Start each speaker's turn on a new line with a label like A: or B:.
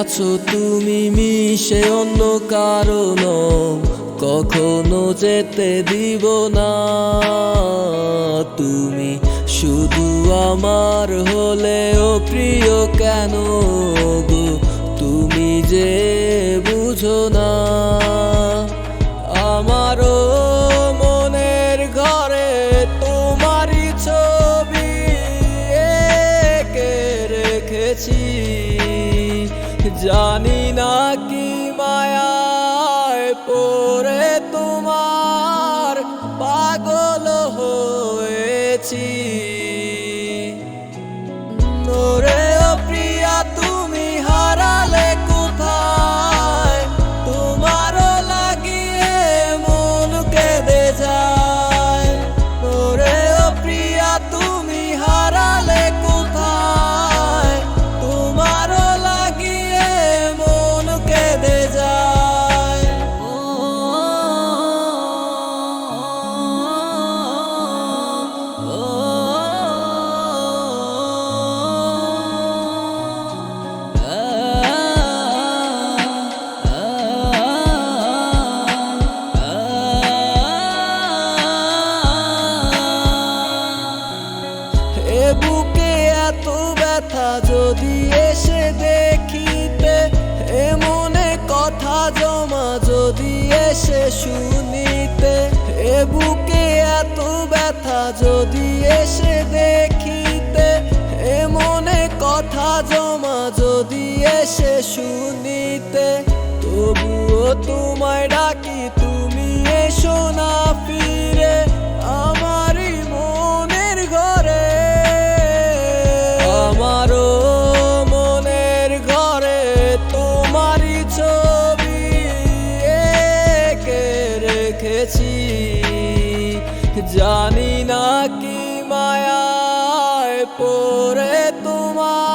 A: আছো তুমি মিশে অন্য কারণ কখনো যেতে দিব না। তুমি শুধু আমার হলেও প্রিয় কেন গো, তুমি যে বুঝো না। আমারও মনের ঘরে তোমারই ছবি এঁকে রেখেছি, জানি না কি মায়ায় পড়ে তোমার পাগল হয়েছি। ওরে ও প্রিয়া তুমি হারালে কোথায়, তোমারও লাগিয়ে মন কেঁদে যায়। ওরে ও প্রিয়া তুমি হারালে কোথায়, তোমারও লাগিয়ে মন কেঁদে যায়। এ বুকে এত ব্যথা যদি এসে দেখিতে, এ মনে কথা জমা যদি এসে শুনিতে। এ বুকে এত ব্যথা যদি এসে দেখিতে, এ মনে কথা জমা যদি এসে শুনিতে। তবুও তোমায় ডাকি তুমি এসো না ফিরে আমারই মনের ঘরে। আমারও মনের ঘরে তোমারই ছবি এঁকে রেখেছি, জানি না কি মায়ায় পড়ে তোমার